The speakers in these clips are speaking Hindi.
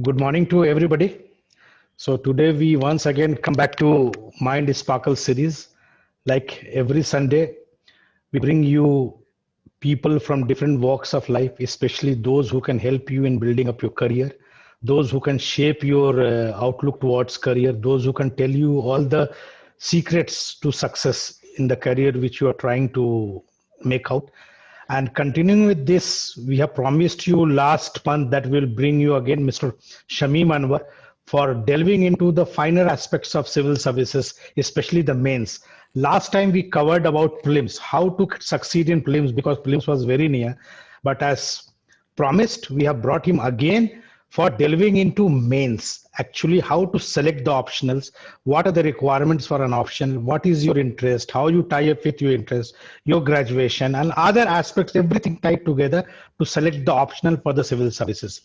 Good morning to everybody. So today we once again come back to Mind Sparkle series. Like every Sunday, we bring you people from different walks of life, especially those who can help you in building up your career, those who can shape your outlook towards career, those who can tell you all the secrets to success in the career which you are trying to make out. And continuing with this, we have promised you last month that we'll bring you again Mr. Shamim Anwar for delving into the finer aspects of civil services, especially the mains. Last time we covered about prelims, how to succeed in prelims because prelims was very near. But as promised, we have brought him again for delving into mains, actually how to select the optionals, what are the requirements for an option, what is your interest, how you tie up with your interest, your graduation and other aspects, everything tied together to select the optional for the civil services.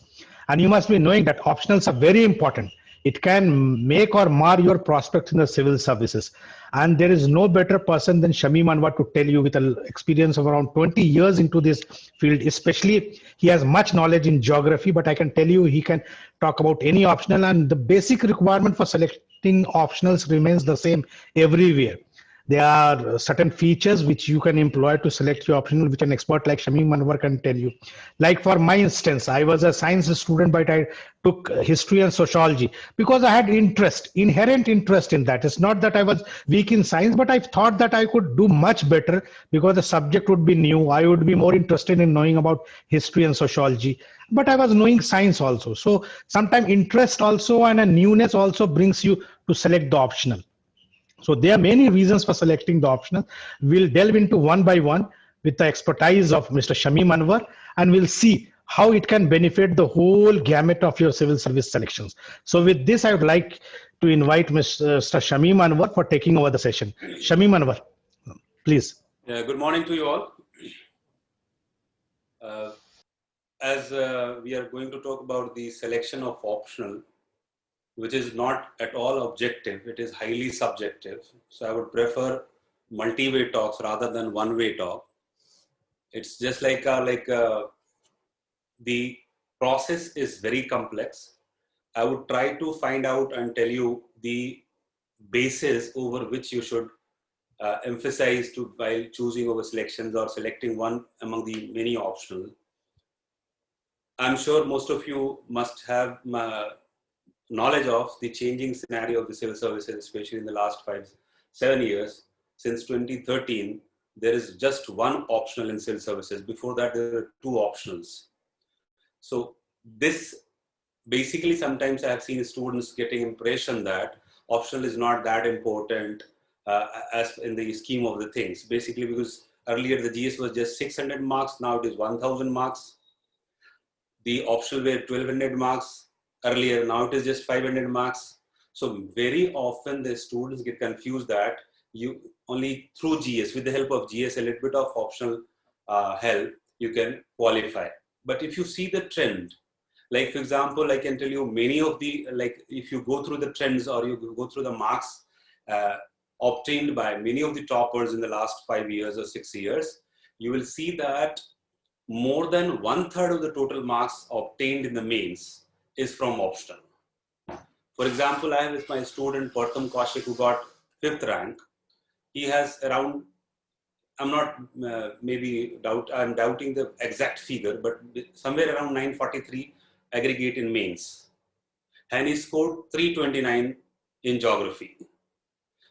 And you must be knowing that optionals are very important. It can make or mar your prospects in the civil services. And there is no better person than Shamim Anwar to tell you with an experience of around 20 years into this field, especially he has much knowledge in geography, but I can tell you he can talk about any optional and the basic requirement for selecting optionals remains the same everywhere. There are certain features which you can employ to select your optional, which an expert like Shamim Anwar can tell you. Like for my instance, I was a science student, but I took history and sociology because I had inherent interest in that. It's not that I was weak in science, but I thought that I could do much better because the subject would be new. I would be more interested in knowing about history and sociology, but I was knowing science also. So sometimes interest also and a newness also brings you to select the optional. So there are many reasons for selecting the optional. We'll delve into one by one with the expertise of Mr. Shamim Anwar, and we'll see how it can benefit the whole gamut of your civil service selections. So with this, I would like to invite Mr. Shamim Anwar for taking over the session. Shamim Anwar, please. Good morning to you all. As we are going to talk about the selection of optional, which is not at all objective, it is highly subjective. So I would prefer multi-way talks rather than one-way talk. It's just like the process is very complex. I would try to find out and tell you the basis over which you should emphasize to while choosing over selections or selecting one among the many optional. I'm sure most of you must have knowledge of the changing scenario of the civil services, especially in the last 5-7 years. Since 2013, there is just one optional in civil services. Before that, there were two optionals. So this basically, sometimes I have seen students getting impression that optional is not that important as in the scheme of the things. Basically, because earlier the GS was just 600 marks, now it is 1000 marks. The optional were 1200 marks. Earlier, now it is just 500 marks. So very often the students get confused that you only through GS, with the help of GS, a little bit of optional help, you can qualify. But if you see the trend, like for example, I can tell you many of the, like if you go through the trends or you go through the marks obtained by many of the toppers in the last 5 years or 6 years, you will see that more than 1/3 of the total marks obtained in the mains is from optional. For example, I have with my student Pratham Kaushik who got 5th rank. He has around, I'm not I'm doubting the exact figure, but somewhere around 943 aggregate in mains. And he scored 329 in geography.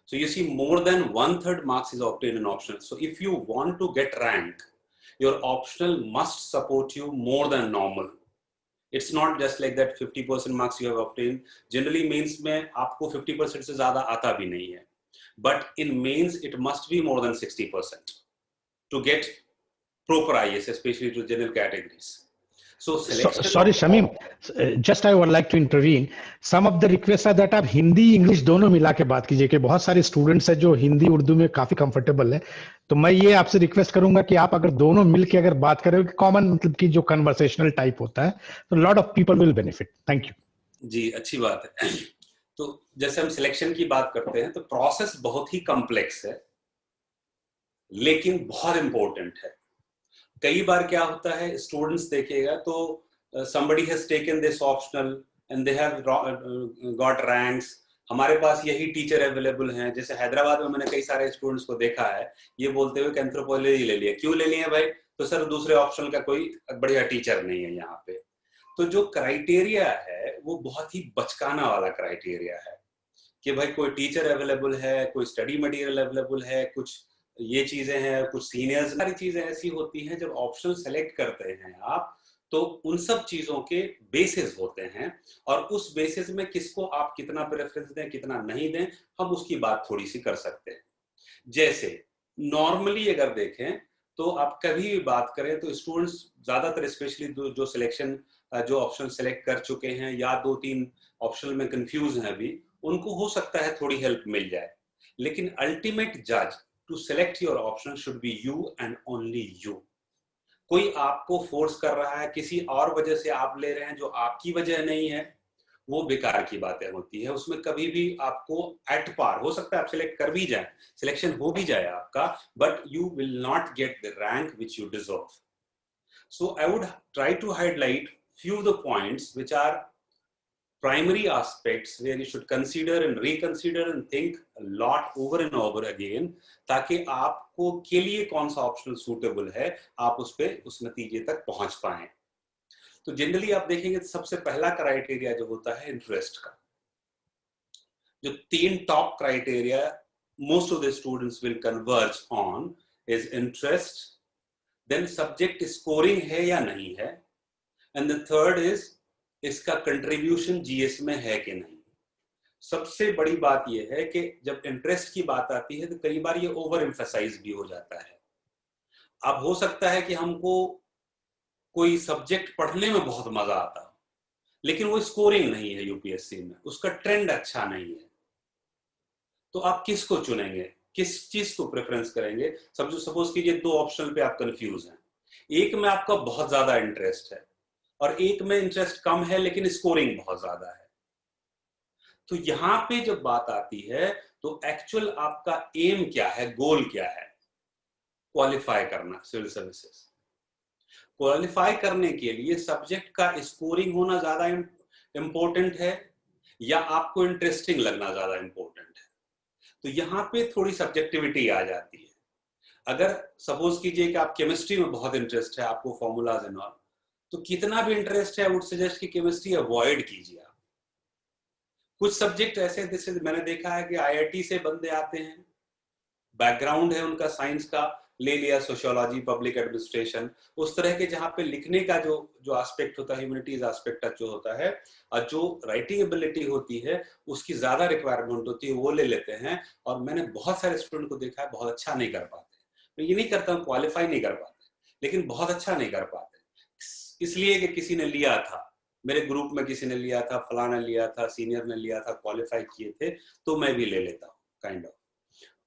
So you see more than 1/3 marks is obtained in optional. So if you want to get rank, your optional must support you more than normal. It's not just like that 50% marks you have obtained. Generally mains में आपको 50% से ज़्यादा आता भी नहीं है. But in mains it must be more than 60% to get proper IS, especially to general categories. So selection. Sorry, Shamim, just I would like to intervene. Some of the requests are that आप हिंदी इंग्लिश दोनों मिला के बात कीजिए कि बहुत सारे स्टूडेंट्स हैं जो हिंदी उर्दू में काफी कंफर्टेबल है. तो मैं ये आपसे रिक्वेस्ट करूंगा कि आप अगर दोनों मिल के अगर बात करें कॉमन मतलब कि जो कन्वर्सेशनल टाइप होता है तो lot of people will benefit. Thank you ji, अच्छी बात है. तो जैसे हम सिलेक्शन की बात करते हैं तो प्रोसेस बहुत ही कॉम्प्लेक्स है लेकिन बहुत इंपॉर्टेंट है. कई बार क्या होता है, स्टूडेंट्स देखेगा तो somebody has taken this optional and they have got ranks. हमारे पास यही टीचर अवेलेबल हैं. जैसे हैदराबाद में मैंने कई सारे स्टूडेंट्स को देखा है ये बोलते हुए कि एंथ्रोपोलॉजी ले लिया. क्यों ले लिए भाई? तो सर दूसरे ऑप्शन का कोई बढ़िया टीचर नहीं है यहाँ पे. तो जो क्राइटेरिया है वो बहुत ही बचकाना वाला क्राइटेरिया है कि भाई कोई टीचर अवेलेबल है, कोई स्टडी मटेरियल अवेलेबल है, कुछ ये चीजें हैं, कुछ सीनियर्स. सारी चीजें ऐसी होती हैं जब ऑप्शन सेलेक्ट करते हैं आप तो उन सब चीजों के बेसिस होते हैं और उस बेसिस में किसको आप कितना प्रेफरेंस दें कितना नहीं दें हम उसकी बात थोड़ी सी कर सकते हैं. जैसे नॉर्मली अगर देखें तो आप कभी भी बात करें तो स्टूडेंट्स ज्यादातर स्पेशली जो सिलेक्शन जो ऑप्शन सेलेक्ट कर चुके हैं या 2-3 ऑप्शन में कंफ्यूज हैं अभी, उनको हो सकता है थोड़ी हेल्प मिल जाए. लेकिन अल्टीमेट जज to select your option should be you and only you. कोई आपको फोर्स कर रहा है किसी और वजह से आप ले रहे हैं जो आपकी वजह नहीं है, वो बेकार की बातें होती है. उसमें कभी भी आपको एट पार हो सकता है आप सिलेक्ट कर भी जाए, सिलेक्शन हो भी जाए आपका, but you will not get the rank which you deserve. So I would try to highlight few of the points which are primary aspects where you should consider and reconsider and think a lot over and over again ताकि आपको के लिए कौन सा ऑप्शन सूटेबल है आप उस पे उस नतीजे तक पहुंच पाएं. तो जनरली आप देखेंगे सबसे पहला क्राइटेरिया जो होता है इंटरेस्ट का. जो 3 top criteria most of the students will converge on is interest, then subject scoring है या नहीं है, एंड द थर्ड इज इसका कंट्रीब्यूशन जीएस में है कि नहीं. सबसे बड़ी बात यह है कि जब इंटरेस्ट की बात आती है तो कई बार ये ओवर एम्फसाइज भी हो जाता है. अब हो सकता है कि हमको कोई सब्जेक्ट पढ़ने में बहुत मजा आता हो लेकिन वो स्कोरिंग नहीं है यूपीएससी में, उसका ट्रेंड अच्छा नहीं है, तो आप किसको चुनेंगे, किस चीज को प्रेफरेंस करेंगे? सपोज कीजिए 2 ऑप्शन पे आप कंफ्यूज हैं. एक में आपका बहुत ज्यादा इंटरेस्ट है और एक में इंटरेस्ट कम है लेकिन स्कोरिंग बहुत ज्यादा है. तो यहां पे जब बात आती है तो एक्चुअल आपका एम क्या है, गोल क्या है? क्वालिफाई करना सिविल सर्विसेज. क्वालिफाई करने के लिए सब्जेक्ट का स्कोरिंग होना ज्यादा इंपॉर्टेंट है या आपको इंटरेस्टिंग लगना ज्यादा इंपॉर्टेंट है? तो यहाँ पे थोड़ी सब्जेक्टिविटी आ जाती है. अगर सपोज कीजिए कि आप केमिस्ट्री में बहुत इंटरेस्ट है, आपको फॉर्मूलाज एंड ऑल, तो कितना भी इंटरेस्ट है, आई वुड सजेस्ट कि केमिस्ट्री अवॉइड कीजिए आप. कुछ सब्जेक्ट ऐसे जैसे मैंने देखा है कि आईआईटी से बंदे आते हैं, बैकग्राउंड है उनका साइंस का, ले लिया सोशियोलॉजी, पब्लिक एडमिनिस्ट्रेशन, उस तरह के जहाँ पे लिखने का जो एस्पेक्ट होता है, ह्यूमैनिटीज एस्पेक्ट जो होता है और जो राइटिंग एबिलिटी होती है उसकी ज्यादा रिक्वायरमेंट होती है, वो ले लेते हैं. और मैंने बहुत सारे स्टूडेंट को देखा है बहुत अच्छा नहीं कर पाते. मैं ये नहीं करता हूँ क्वालिफाई नहीं कर पाते, लेकिन बहुत अच्छा नहीं कर पाते इसलिए कि किसी ने लिया था, मेरे ग्रुप में किसी ने लिया था, फलाना लिया था, सीनियर ने लिया था, क्वालिफाई किए थे, तो मैं भी ले लेता हूँ काइंड ऑफ.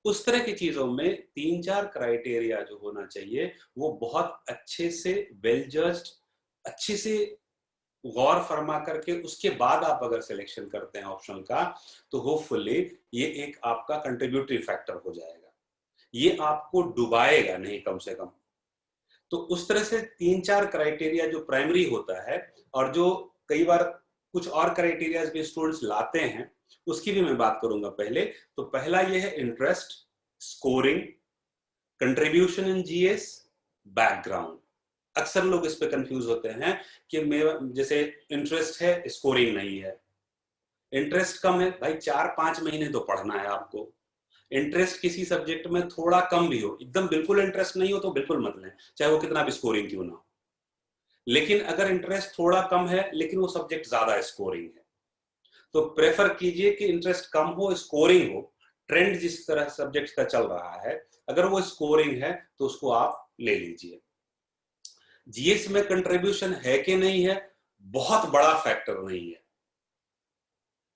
उस तरह की चीजों में 3-4 क्राइटेरिया जो होना चाहिए वो बहुत अच्छे से वेल जज्ड, अच्छे से गौर फरमा करके उसके बाद आप अगर सिलेक्शन करते हैं ऑप्शन का तो होपफुली ये एक आपका कंट्रीब्यूटरी फैक्टर हो जाएगा. ये आपको डुबाएगा नहीं कम से कम. तो उस तरह से 3-4 क्राइटेरिया जो प्राइमरी होता है और जो कई बार कुछ और क्राइटेरियाज भी स्टूडेंट्स लाते हैं उसकी भी मैं बात करूंगा पहले. तो पहला ये है interest, scoring, contribution in GS, background. अक्सर लोग इस पे कंफ्यूज होते हैं कि मेरा जैसे इंटरेस्ट है स्कोरिंग नहीं है, इंटरेस्ट कम है, भाई 4-5 महीने तो पढ़ना है आपको. इंटरेस्ट किसी सब्जेक्ट में थोड़ा कम भी हो, एकदम बिल्कुल इंटरेस्ट नहीं हो तो बिल्कुल मत लें, चाहे वो कितना भी स्कोरिंग क्यों ना हो. लेकिन अगर इंटरेस्ट थोड़ा कम है लेकिन वो सब्जेक्ट ज्यादा स्कोरिंग है तो प्रेफर कीजिए कि इंटरेस्ट कम हो, स्कोरिंग हो. ट्रेंड जिस तरह सब्जेक्ट का चल रहा है अगर वो स्कोरिंग है तो उसको आप ले लीजिए. जीएस में कंट्रीब्यूशन है कि नहीं है, बहुत बड़ा फैक्टर नहीं है.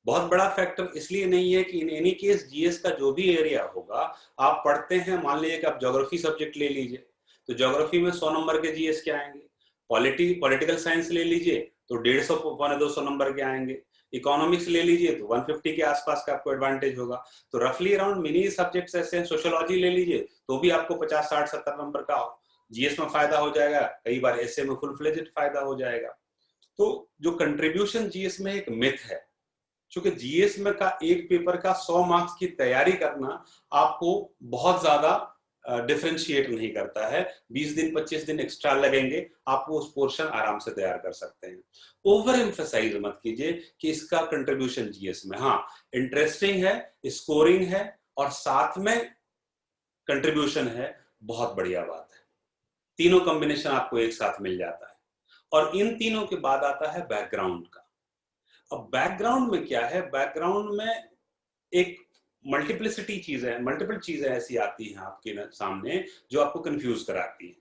बहुत बड़ा फैक्टर इसलिए नहीं है कि इन एनी केस जीएस का जो भी एरिया होगा आप पढ़ते हैं, मान लीजिए कि आप ज्योग्राफी सब्जेक्ट ले लीजिए तो ज्योग्राफी में 100 नंबर के जीएस के आएंगे. पॉलिटिकल साइंस ले लीजिए तो 150-200 नंबर के आएंगे. इकोनॉमिक्स ले लीजिए तो 150 के आसपास का आपको एडवांटेज होगा. तो रफली अराउंड मिनी सब्जेक्ट्स ऐसे हैं. सोशियोलॉजी ले लीजिए तो भी आपको 50-60-70 नंबर का जीएस में फायदा हो जाएगा, कई बार एसए में फुल फ्लेजेड फायदा हो जाएगा. तो जो कंट्रीब्यूशन जीएस में एक मिथ है, क्योंकि जीएस में का एक पेपर का 100 मार्क्स की तैयारी करना आपको बहुत ज्यादा डिफरेंशिएट नहीं करता है। 20 दिन 25 दिन एक्स्ट्रा लगेंगे, आप वो उस पोर्शन आराम से तैयार कर सकते हैं। ओवर एम्फसाइज मत कीजिए कि इसका कंट्रीब्यूशन जीएस में, हाँ इंटरेस्टिंग है, स्कोरिंग है और साथ में कंट्रीब्यूशन है, बहुत बढ़िया बात है। तीनों कॉम्बिनेशन आपको एक साथ मिल जाता है। और इन तीनों के बाद आता है बैकग्राउंड का। अब बैकग्राउंड में क्या है, बैकग्राउंड में एक मल्टीप्लिसिटी चीजें, मल्टीपल चीजें ऐसी आती हैं आपके सामने जो आपको कंफ्यूज कराती हैं।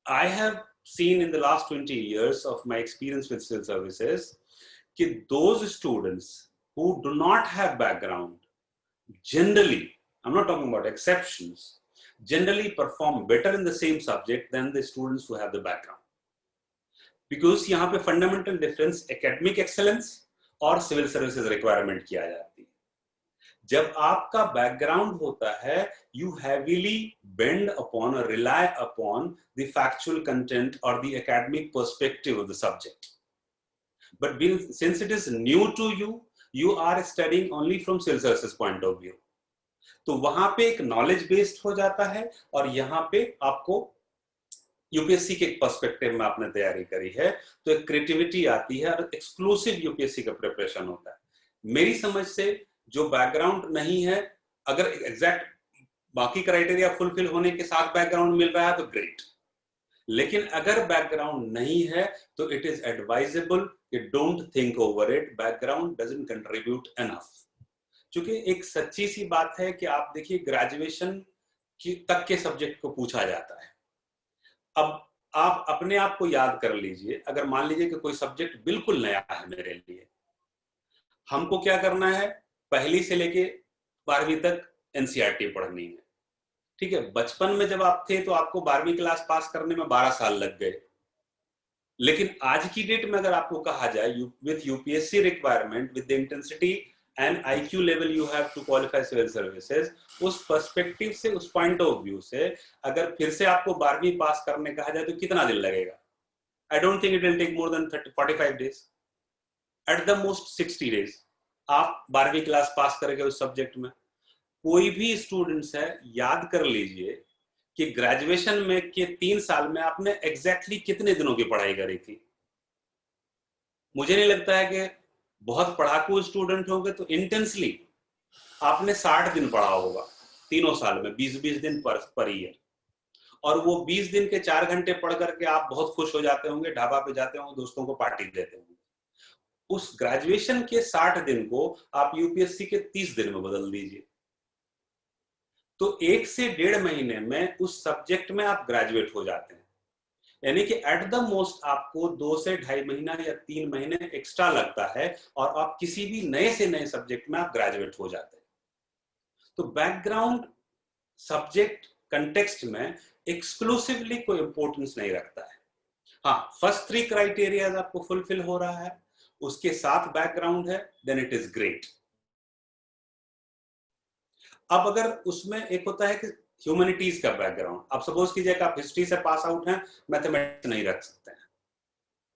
I have seen in the last 20 years of my experience with civil services कि those students who do not have background generally, I'm not talking about exceptions, generally perform better in the same subject than the students who have the background. Because यहाँ पे fundamental difference academic excellence और civil services requirement किया जाती है। जब आपका बैकग्राउंड होता है, you heavily bend upon or rely upon the factual content or the academic perspective of the subject. But since it is new to you, you are studying only from civil services point of view. तो वहां पे एक नॉलेज बेस्ड हो जाता है और यहाँ पे आपको यूपीएससी के पर्सपेक्टिव में आपने तैयारी करी है तो एक क्रिएटिविटी आती है और एक्सक्लूसिव यूपीएससी का प्रिपरेशन होता है। मेरी समझ से जो बैकग्राउंड नहीं है, अगर एग्जैक्ट बाकी क्राइटेरिया फुलफिल होने के साथ बैकग्राउंड मिल रहा है तो ग्रेट, लेकिन अगर बैकग्राउंड नहीं है तो इट इज एडवाइजेबल कि don't think over it, background doesn't contribute enough. क्योंकि एक सच्ची सी बात है कि आप देखिए ग्रेजुएशन तक के सब्जेक्ट को पूछा जाता है। अब आप अपने आप को याद कर लीजिए, अगर मान लीजिए कि कोई सब्जेक्ट बिल्कुल नया है मेरे लिए, हमको क्या करना है, पहली से लेके 12वीं तक एनसीईआरटी पढ़नी है। ठीक है, बचपन में जब आप थे तो आपको 12वीं क्लास पास करने में 12 साल लग गए, लेकिन आज की डेट में अगर आपको कहा जाए with UPSC requirement, with the intensity and IQ level you have to qualify civil services, उस पर्सपेक्टिव से, उस पॉइंट ऑफ व्यू से अगर फिर से आपको 12वीं पास करने कहा जाए तो कितना दिन लगेगा? I don't think it will take more than 45 days, at the most 60 days आप 12वीं क्लास पास करेंगे उस सब्जेक्ट में। कोई भी स्टूडेंट्स है, याद कर लीजिए कि ग्रेजुएशन में के 3 साल में आपने एग्जैक्टली कितने दिनों की पढ़ाई करी थी। मुझे नहीं लगता है कि बहुत पढ़ाकू स्टूडेंट होंगे तो इंटेंसली आपने 60 दिन पढ़ा होगा तीनों साल में, 20-20 दिन पर ईयर, और वो 20 दिन के 4 घंटे पढ़ करके आप बहुत खुश हो जाते होंगे, ढाबा पे जाते होंगे, दोस्तों को पार्टी देते होंगे। उस ग्रेजुएशन के 60 दिन को आप यूपीएससी के 30 दिन में बदल दीजिए, तो 1 से 1.5 महीने में उस सब्जेक्ट में आप ग्रेजुएट हो जाते हैं। यानी कि एट द मोस्ट आपको 2 से 2.5 महीना या 3 महीने एक्स्ट्रा लगता है और आप किसी भी नए से नए सब्जेक्ट में आप ग्रेजुएट हो जाते हैं। तो बैकग्राउंड सब्जेक्ट कंटेक्स्ट में एक्सक्लूसिवली कोई इंपॉर्टेंस नहीं रखता है। हाँ, फर्स्ट 3 क्राइटेरिया आपको फुलफिल हो रहा है, उसके साथ बैकग्राउंड है, देन इट इज ग्रेट। अब अगर उसमें एक होता है कि ह्यूमैनिटीज का बैकग्राउंड, आप सपोज कीजिए कि आप हिस्ट्री से पास आउट हैं, मैथमेटिक्स नहीं रख सकते हैं,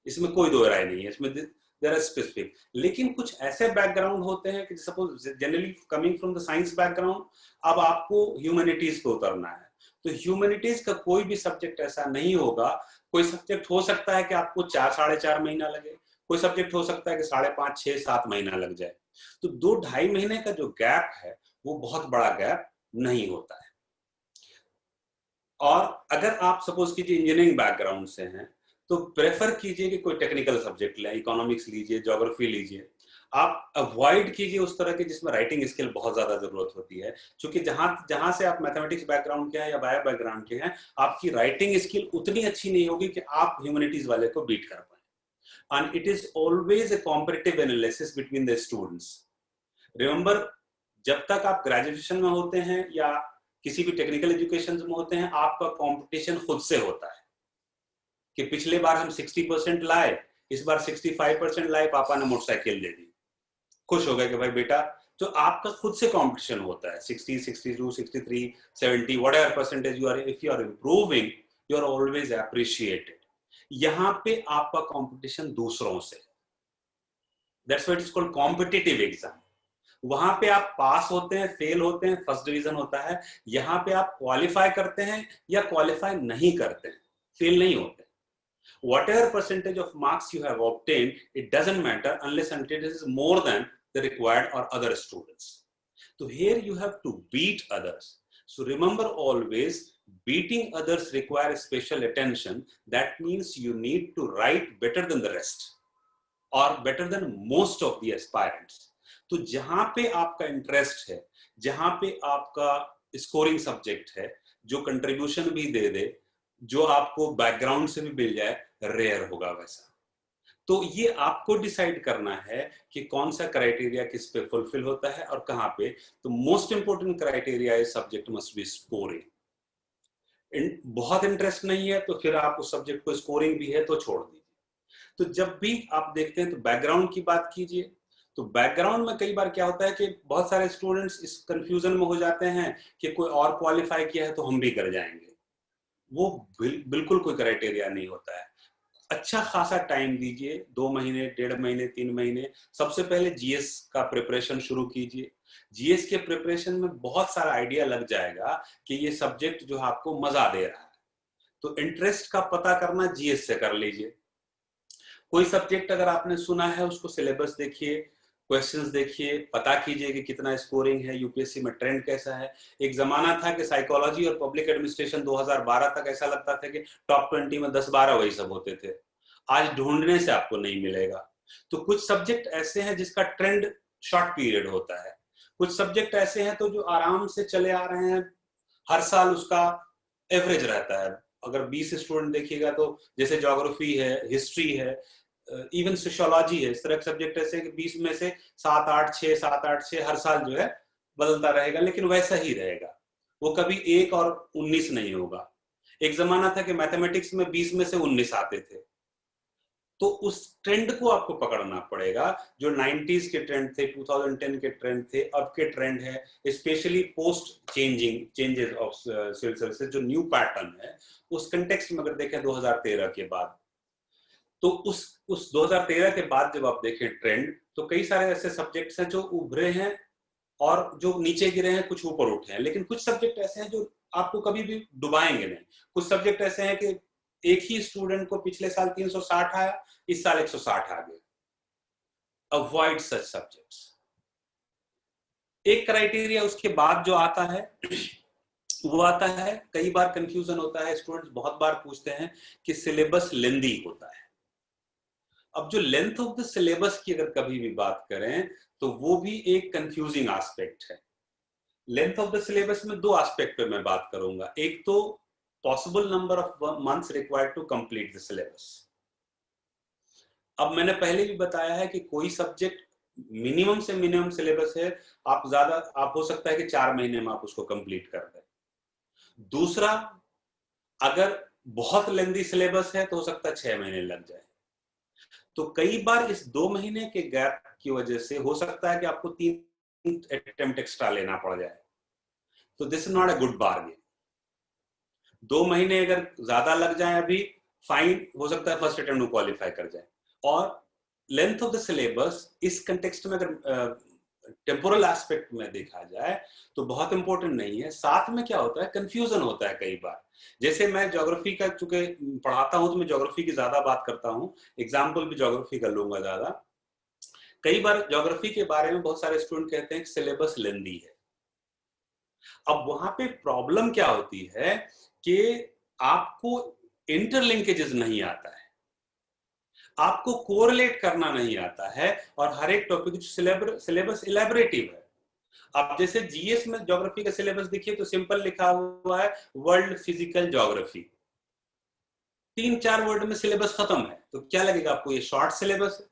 इसमें कोई दो राय नहीं है, इसमें देयर आर स्पेसिफिक। लेकिन कुछ ऐसे बैकग्राउंड होते हैं कि suppose generally coming from the science background, अब आपको ह्यूमैनिटीज पे उतरना है, तो ह्यूमैनिटीज का कोई भी सब्जेक्ट ऐसा नहीं होगा। कोई सब्जेक्ट हो सकता है कि आपको 4-4.5 महीना लगे, कोई सब्जेक्ट हो सकता है कि 5.5, 6, 7 महीना लग जाए। तो 2-2.5 महीने का जो गैप है वो बहुत बड़ा गैप नहीं होता है। और अगर आप सपोज कीजिए इंजीनियरिंग बैकग्राउंड से हैं तो प्रेफर कीजिए कि कोई टेक्निकल सब्जेक्ट लें, इकोनॉमिक्स लीजिए, ज्योग्राफी लीजिए। आप अवॉइड कीजिए उस तरह के जिसमें राइटिंग स्किल बहुत ज्यादा जरूरत होती है, क्योंकि जहां से आप मैथमेटिक्स बैकग्राउंड के हैं या बायो बैकग्राउंड के हैं, आपकी राइटिंग स्किल उतनी अच्छी नहीं होगी कि आप ह्यूमैनिटीज वाले को बीट कर पाए। And it is always a competitive analysis between the students. Remember, जब तक आप ग्रेजुएशन में होते हैं या किसी भी टेक्निकल एजुकेशन में होते हैं, आपका कंपटीशन खुद से होता है कि पिछले बार हम 60% लाए, इस बार 65% लाए, पापा ने मोटरसाइकिल दे दी, खुश हो गए कि भाई बेटा। तो आपका खुद से कंपटीशन होता है, 60, 62, 63, 70 whatever percentage you are, if you are improving, you are always appreciated. यहां पे आपका कंपटीशन दूसरों से, that's what is called competitive exam. वहां पे आप पास होते हैं, फेल होते हैं, फर्स्ट डिवीजन होता है। यहाँ पे आप क्वालिफाई करते हैं या क्वालिफाई नहीं करते हैं, फेल नहीं होते। Whatever percentage of marks you have obtained, it doesn't matter unless until it is more than the required or other students. So here you have to beat others. So remember always, beating others requires special attention. That means you need to write better than the rest or better than most of the aspirants. तो जहां पे आपका इंटरेस्ट है, जहां पे आपका स्कोरिंग सब्जेक्ट है, जो कंट्रीब्यूशन भी दे दे, जो आपको बैकग्राउंड से भी मिल जाए, रेयर होगा वैसा। तो ये आपको डिसाइड करना है कि कौन सा क्राइटेरिया किस पे फुलफिल होता है और कहां पे। तो most important criteria is subject must be scoring. बहुत इंटरेस्ट नहीं है तो फिर आप उस सब्जेक्ट को, स्कोरिंग भी है तो छोड़ दीजिए। तो जब भी आप देखते हैं तो बैकग्राउंड की बात कीजिए। तो बैकग्राउंड में कई बार क्या होता है कि बहुत सारे स्टूडेंट्स इस कंफ्यूजन में हो जाते हैं कि कोई और क्वालिफाई किया है तो हम भी कर जाएंगे। वो बिल्कुल कोई क्राइटेरिया नहीं होता है। अच्छा खासा टाइम दीजिए, 2 महीने, 1.5 महीने, 3 महीने। सबसे पहले जीएस का प्रिपरेशन शुरू कीजिए। जीएस के प्रिपरेशन में बहुत सारा आइडिया लग जाएगा कि ये सब्जेक्ट जो आपको मजा दे रहा है। तो इंटरेस्ट का पता करना जीएस से कर लीजिए। कोई सब्जेक्ट अगर आपने सुना है, उसको सिलेबस देखिए, क्वेश्चंस देखिए, पता कीजिए कि कितना स्कोरिंग है, यूपीएससी में ट्रेंड कैसा है। एक जमाना था कि साइकोलॉजी और पब्लिक एडमिनिस्ट्रेशन 2012 तक ऐसा लगता था कि टॉप 20 में 10-12 वही सब होते थे। आज ढूंढने से आपको नहीं मिलेगा। तो कुछ सब्जेक्ट ऐसे हैं जिसका ट्रेंड शॉर्ट पीरियड होता है, कुछ सब्जेक्ट ऐसे हैं तो जो आराम से चले आ रहे हैं, हर साल उसका एवरेज रहता है। अगर 20 स्टूडेंट देखिएगा तो जैसे ज्योग्राफी है, हिस्ट्री है, इवन सोशियोलॉजी है, इस तरह के सब्जेक्ट ऐसे कि 20 में से 7-8-6 7-8-6 हर साल जो है बदलता रहेगा, लेकिन वैसा ही रहेगा। वो कभी 1 और 19 नहीं होगा। एक जमाना था कि मैथमेटिक्स में 20 में से 19 आते थे। तो उस ट्रेंड को आपको पकड़ना पड़ेगा। जो 90s के ट्रेंड थे, 2010 के ट्रेंड थे, अब के ट्रेंड है, specially post changes of civil services, जो न्यू पैटर्न है, उस कंटेक्स्ट में अगर देखें 2013 के बाद, तो उस 2013 के बाद जब आप देखें ट्रेंड, तो कई सारे ऐसे सब्जेक्ट्स हैं जो उभरे हैं और जो नीचे गिरे हैं, कुछ ऊपर उठे हैं। लेकिन कुछ सब्जेक्ट ऐसे हैं जो आपको कभी भी डुबाएंगे नहीं। कुछ सब्जेक्ट ऐसे हैं कि एक ही स्टूडेंट को पिछले साल 360 आया, इस साल 160 आ गया। Avoid such subjects. एक क्राइटेरिया उसके बाद जो आता है वो आता है, कई बार कंफ्यूजन होता है, स्टूडेंट्स बहुत बार पूछते हैं कि सिलेबस लेंदी होता है। अब जो लेंथ ऑफ द सिलेबस की अगर कभी भी बात करें तो वो भी एक कंफ्यूजिंग एस्पेक्ट है। लेंथ ऑफ द सिलेबस में 2 एस्पेक्ट पे मैं बात करूंगा। एक तो possible number of months required to complete the syllabus. अब मैंने पहले भी बताया है कि कोई सब्जेक्ट मिनिमम से मिनिमम सिलेबस है, आप हो सकता है कि 4 महीने में आप उसको कंप्लीट कर दें। दूसरा, अगर बहुत लेंदी सिलेबस है तो हो सकता है 6 महीने लग जाए। तो कई बार इस 2 महीने के गैप की वजह से हो सकता है कि आपको 3 अटेम्प्ट एक्स्ट्रा लेना पड़ जाए। तो this is not a good bargain. 2 महीने अगर ज्यादा लग जाए अभी, फाइन, हो सकता है फर्स्ट अटेम्प्ट में क्वालिफाई कर जाए। और लेंथ ऑफ द सिलेबस इस कंटेक्स्ट में अगर टेम्पोरल एस्पेक्ट में देखा जाए तो बहुत इंपॉर्टेंट नहीं है। साथ में क्या होता है, कंफ्यूजन होता है कई बार। जैसे मैं ज्योग्राफी का चूंकि पढ़ाता हूं तो मैं ज्योग्राफी की ज्यादा बात करता हूं, एग्जाम्पल भी ज्योग्राफी का लूंगा ज्यादा। कई बार ज्योग्राफी के बारे में बहुत सारे स्टूडेंट कहते हैं कि सिलेबस लेंदी है। अब वहां पे प्रॉब्लम क्या होती है कि आपको इंटरलिंकेजेस नहीं आता है, आपको कोरिलेट करना नहीं आता है, और हर एक टॉपिक सिलेबस इलेबोरेटिव है। अब जैसे जीएस में ज्योग्राफी का सिलेबस देखिए तो सिंपल लिखा हुआ है, वर्ल्ड फिजिकल ज्योग्राफी। 3-4 वर्ड में सिलेबस खत्म है। तो क्या लगेगा आपको, ये शॉर्ट सिलेबस है।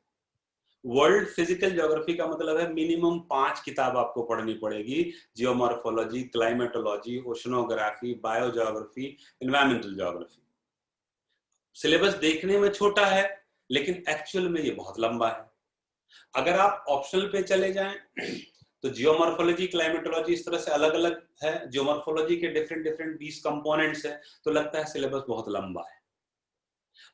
वर्ल्ड फिजिकल ज्योग्राफी का मतलब है मिनिमम 5 किताब आपको पढ़नी पड़ेगी। Geomorphology, climatology, oceanography, biogeography, environmental geography. Syllabus देखने में छोटा है लेकिन एक्चुअल में ये बहुत लंबा है। अगर आप ऑप्शनल पे चले जाएं तो जियोमॉर्फोलॉजी, क्लाइमेटोलॉजी इस तरह से अलग अलग है। जियोमॉर्फोलॉजी के डिफरेंट 20 कंपोनेंट्स है, तो लगता है सिलेबस बहुत लंबा है।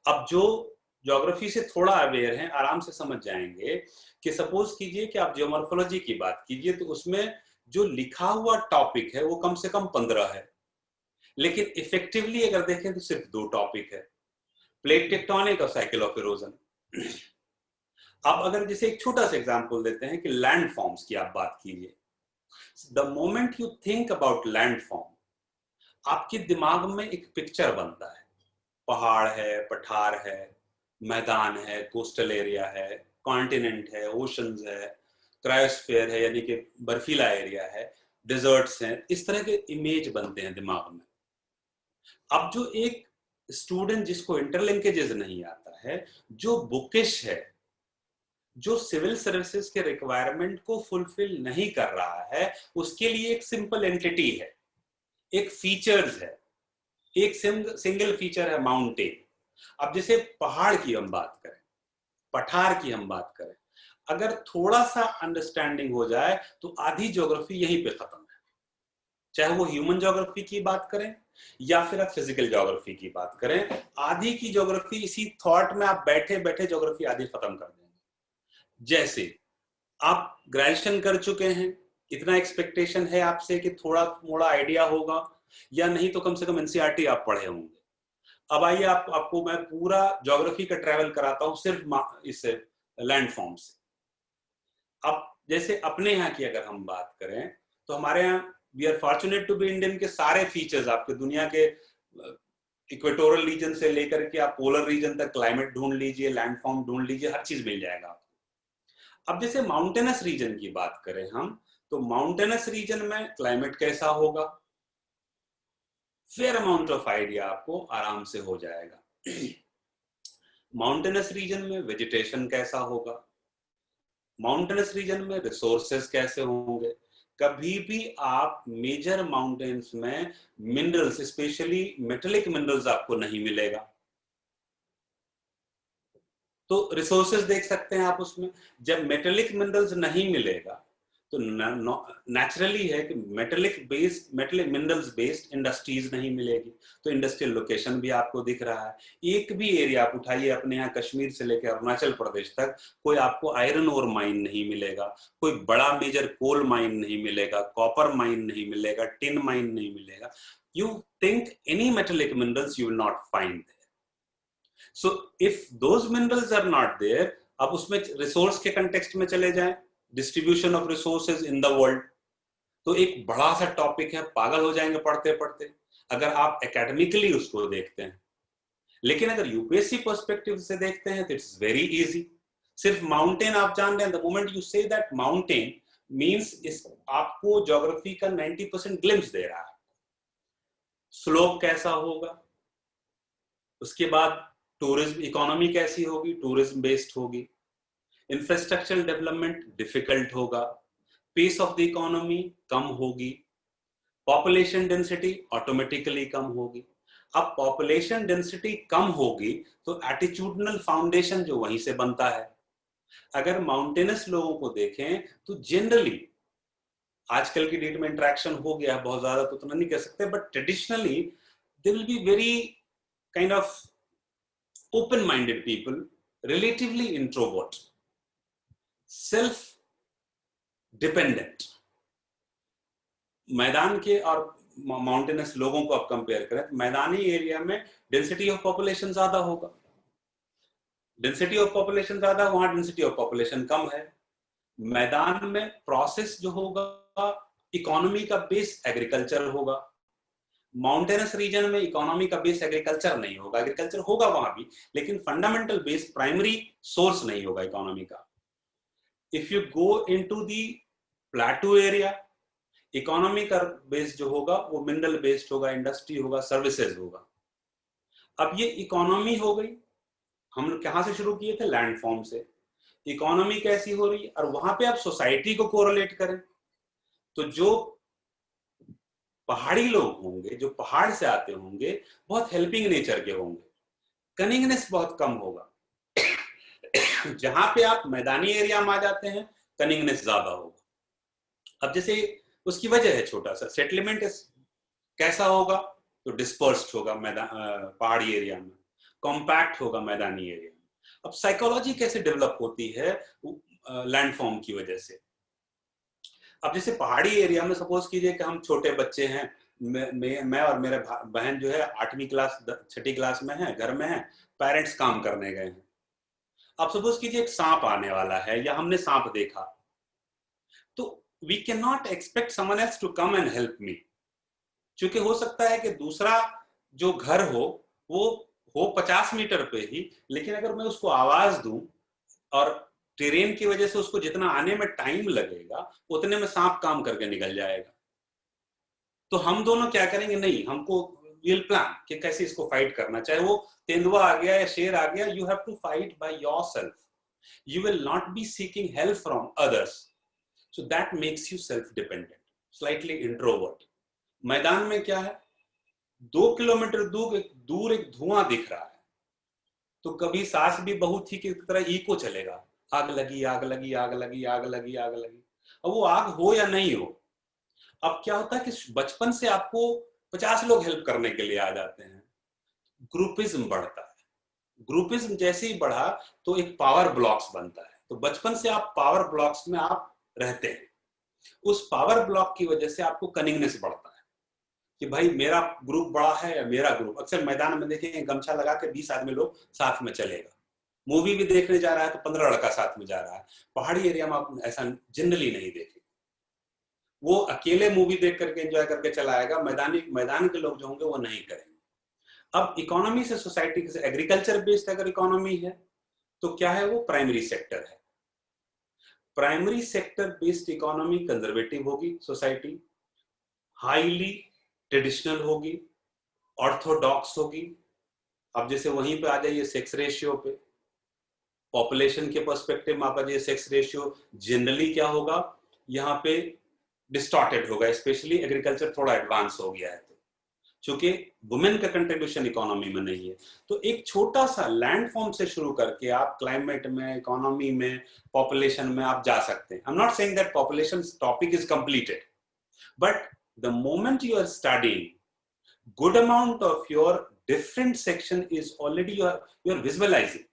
अब जो ज्योग्राफी से थोड़ा अवेयर हैं आराम से समझ जाएंगे कि सपोज कीजिए कि आप जियोमॉर्फोलॉजी की बात कीजिए तो उसमें जो लिखा हुआ टॉपिक है वो कम से कम 15 है, लेकिन इफेक्टिवली अगर देखें तो सिर्फ 2 टॉपिक है, प्लेट टेक्टोनिक और साइकिल ऑफ इरोजन। अब अगर जैसे एक छोटा सा एग्जांपल देते हैं कि लैंड फॉर्म्स की आप बात कीजिए, the moment you think about land form आपके दिमाग में एक पिक्चर बनता है, पहाड़ है, पठार है, मैदान है, कोस्टल एरिया है, कॉन्टिनेंट है, ओशंस है, क्रायोस्फीयर है यानी कि बर्फीला एरिया है, डिजर्ट्स हैं, इस तरह के इमेज बनते हैं दिमाग में। अब जो एक स्टूडेंट जिसको इंटरलिंकेजेस नहीं आता है, जो बुकिश है, जो सिविल सर्विसेज के रिक्वायरमेंट को फुलफिल नहीं कर रहा है, उसके लिए एक सिंपल एंटिटी है, एक फीचर्स है, एक सिंगल फीचर है माउंटेन। अब जैसे पहाड़ की हम बात करें, पठार की हम बात करें, अगर थोड़ा सा अंडरस्टैंडिंग हो जाए तो आधी ज्योग्राफी यहीं पे खत्म है, चाहे वो ह्यूमन ज्योग्राफी की बात करें या फिर आप फिजिकल ज्योग्राफी की बात करें, आधी की ज्योग्राफी इसी थॉट में आप बैठे बैठे ज्योग्राफी आधी खत्म कर देंगे। जैसे आप ग्रेजुएशन कर चुके हैं, इतना एक्सपेक्टेशन है आपसे कि थोड़ा मोड़ा आइडिया होगा, या नहीं तो कम से कम एनसीईआरटी आप पढ़े होंगे। अब आइए आपको मैं पूरा ज्योग्राफी का ट्रैवल कराता हूं सिर्फ इससे लैंडफॉर्म से। अब जैसे अपने यहाँ की अगर हम बात करें तो हमारे यहाँ we are fortunate to be Indian के सारे फीचर्स आपके दुनिया के इक्वेटोरियल रीजन से लेकर के आप पोलर रीजन तक क्लाइमेट ढूंढ लीजिए, लैंडफॉर्म ढूंढ लीजिए, हर चीज मिल जाएगा आपको। अब जैसे माउंटेनस रीजन की बात करें हम, तो माउंटेनस रीजन में क्लाइमेट कैसा होगा, फेयर अमाउंट ऑफ आइडिया आपको आराम से हो जाएगा। माउंटेनस रीजन में वेजिटेशन कैसा होगा, माउंटेनस रीजन में रिसोर्सेज कैसे होंगे। कभी भी आप मेजर माउंटेन्स में मिनरल्स, स्पेशली मेटेलिक मिनरल्स आपको नहीं मिलेगा, तो रिसोर्सेज देख सकते हैं आप उसमें। जब मेटेलिक मिनरल्स नहीं मिलेगा तो नेचुरली है कि मेटेलिक मिनरल्स बेस्ड इंडस्ट्रीज नहीं मिलेगी, तो इंडस्ट्रियल लोकेशन भी आपको दिख रहा है। एक भी एरिया आप उठाइए अपने यहाँ कश्मीर से लेकर अरुणाचल प्रदेश तक, कोई आपको आयरन ओर माइन नहीं मिलेगा, कोई बड़ा मेजर कोल माइन नहीं मिलेगा, कॉपर माइन नहीं मिलेगा, टिन माइन नहीं मिलेगा। You think any metallic minerals you will not find. So if those minerals are not there, अब उसमें रिसोर्स के कंटेक्स्ट में चले जाएं, distribution of resources in the world, तो एक बड़ा सा टॉपिक है, पागल हो जाएंगे पढ़ते पढ़ते अगर आप एकेडमिकली उसको देखते हैं। लेकिन अगर यूपीएससी पर्सपेक्टिव से देखते हैं तो इट्स वेरी इजी। सिर्फ माउंटेन आप जान रहे हैं, the moment you say that mountain means इस आपको ज्योग्राफी का 90% ग्लिम्स दे रहा है। स्लोप कैसा होगा, उसके बाद टूरिज्म इकोनॉमी कैसी होगी, टूरिज्म बेस्ड होगी, इंफ्रास्ट्रक्चरल डेवलपमेंट डिफिकल्ट होगा, पेस ऑफ द इकोनॉमी कम होगी, पॉपुलेशन डेंसिटी ऑटोमेटिकली कम होगी। अब पॉपुलेशन डेंसिटी कम होगी तो एटीट्यूडनल फाउंडेशन जो वहीं से बनता है। अगर माउंटेनस लोगों को देखें तो जनरली आजकल की डेट में इंटरेक्शन हो गया, बहुत ज्यादा तो उतना नहीं कह सकते, but traditionally they will be very kind of open-minded people, relatively introvert, self-dependent। मैदान के और माउंटेनस लोगों को आप कंपेयर करें तो मैदानी एरिया में डेंसिटी ऑफ पॉपुलेशन ज्यादा होगा, डेंसिटी ऑफ पॉपुलेशन ज्यादा, वहां डेंसिटी ऑफ पॉपुलेशन कम है। मैदान में प्रोसेस जो होगा, इकोनॉमी का बेस एग्रीकल्चर होगा। माउंटेनस रीजन में इकोनॉमी का बेस एग्रीकल्चर नहीं होगा, एग्रीकल्चर होगा वहां भी, लेकिन फंडामेंटल बेस, प्राइमरी सोर्स नहीं होगा इकोनॉमी का। If you go into the प्लेटू area, economy का बेस जो होगा वो मिनरल बेस्ड होगा, इंडस्ट्री होगा, सर्विसेज होगा। अब ये इकोनॉमी हो गई, हम लोग कहां से शुरू किए थे, लैंडफॉर्म से। इकोनॉमी कैसी हो रही है, और वहां पे आप सोसाइटी को कोरिलेट करें तो जो पहाड़ी लोग होंगे, जो पहाड़ से आते होंगे, बहुत हेल्पिंग नेचर के होंगे, कनिंगनेस बहुत कम होगा। जहां पे आप मैदानी एरिया में आ जाते हैं कनिंगनेस ज्यादा होगा। अब जैसे उसकी वजह है छोटा सा, सेटलमेंट कैसा होगा, तो डिस्पर्स्ड होगा मैदान पहाड़ी एरिया में। कॉम्पैक्ट होगा मैदानी एरिया में। अब साइकोलॉजी कैसे डेवलप होती है लैंडफॉर्म की वजह से। अब जैसे पहाड़ी एरिया में सपोज कीजिए कि हम छोटे बच्चे हैं, मैं और मेरे बहन जो है 8वीं क्लास 6ठी क्लास में है, घर में है, पेरेंट्स काम करने गए हैं। अब सपोज कीजिए एक सांप आने वाला है या हमने सांप देखा, तो we can not expect someone else to come and help me, क्योंकि हो सकता है कि दूसरा जो घर वो हो 50 मीटर पे ही, लेकिन अगर मैं उसको आवाज दूं और टेरेन की वजह से उसको जितना आने में टाइम लगेगा उतने में सांप काम करके निकल जाएगा। तो हम दोनों क्या करेंगे, नहीं हमको विल प्लान कि कैसे इसको फाइट करना, चाहे वो तेंदुआ आ गया या शेर आ गया, you have to fight by yourself, you will not be seeking help from others, so that makes you self dependent, slightly introvert। मैदान में क्या है, 2 किलोमीटर दूर एक धुआं दिख रहा है, तो कभी सांस भी बहुत ही की तरह इको चलेगा, आग लगी आग लगी आग लगी आग लगी आग लगी। अब वो आग हो या नहीं हो, अब क्या होता है कि बचपन से आपको 50 लोग हेल्प करने के लिए आ जाते हैं, ग्रुपिज्म बढ़ता है। ग्रुपिज्म जैसे ही बढ़ा तो एक पावर ब्लॉक्स बनता है, तो बचपन से आप पावर ब्लॉक्स में आप रहते हैं, उस पावर ब्लॉक की वजह से आपको कनिंगनेस बढ़ता है कि भाई मेरा ग्रुप बड़ा है या मेरा ग्रुप। अक्सर मैदान में देखेंगे गमछा लगा के 20 आदमी लोग साथ में चलेगा, मूवी भी देखने जा रहा है तो 15 लड़का साथ में जा रहा है। पहाड़ी एरिया में आप ऐसा जनरली नहीं देखेंगे, वो अकेले मूवी देख करके एंजॉय करके चलाएगा, मैदान के लोग जो होंगे वो नहीं करेंगे। अब इकोनॉमी से सोसाइटी से एग्रीकल्चर बेस्ड अगर इकोनॉमी है तो क्या है, वो प्राइमरी सेक्टर है। Primary sector based economy conservative होगी सोसाइटी, हाईली ट्रेडिशनल होगी, ऑर्थोडॉक्स होगी। अब जैसे वहीं पे आ जाइए सेक्स रेशियो पे, पॉपुलेशन के पर्सपेक्टिव में आप आ जाइए, सेक्स रेशियो जनरली क्या होगा, यहाँ पे डिस्टॉर्टेड होगा, स्पेशली एग्रीकल्चर थोड़ा एडवांस हो गया है तो, क्योंकि वुमेन का कंट्रीब्यूशन इकोनॉमी में नहीं है। तो एक छोटा सा लैंडफॉर्म से शुरू करके आप क्लाइमेट में, इकोनॉमी में, पॉपुलेशन में आप जा सकते हैं। I am not saying that population topic is completed, but the moment you are studying, good amount of your different section is already you're visualizing.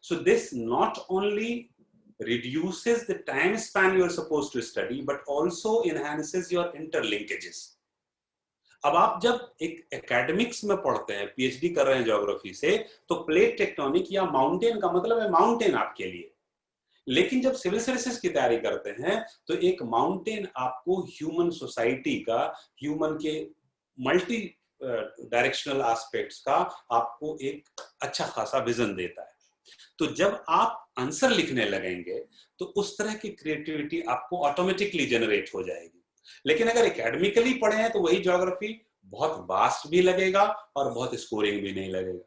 So this not only reduces the time span you're supposed to study, but also enhances your interlinkages. अब आप जब एक एकेडमिक्स में पढ़ते हैं, पीएचडी कर रहे हैं ज्योग्राफी से, तो प्लेट टेक्टोनिक या माउंटेन का मतलब है माउंटेन आपके लिए। लेकिन जब सिविल सर्विसेज की तैयारी करते हैं तो एक माउंटेन आपको ह्यूमन सोसाइटी का, ह्यूमन के मल्टी डायरेक्शनल एस्पेक्ट्स का आपको एक अच्छा खासा विजन देता है। तो जब आप आंसर लिखने लगेंगे तो उस तरह की क्रिएटिविटी आपको ऑटोमेटिकली जनरेट हो जाएगी। लेकिन अगर एकेडमिकली पढ़े हैं तो वही ज्योग्राफी बहुत वास्ट भी लगेगा और बहुत स्कोरिंग भी नहीं लगेगा।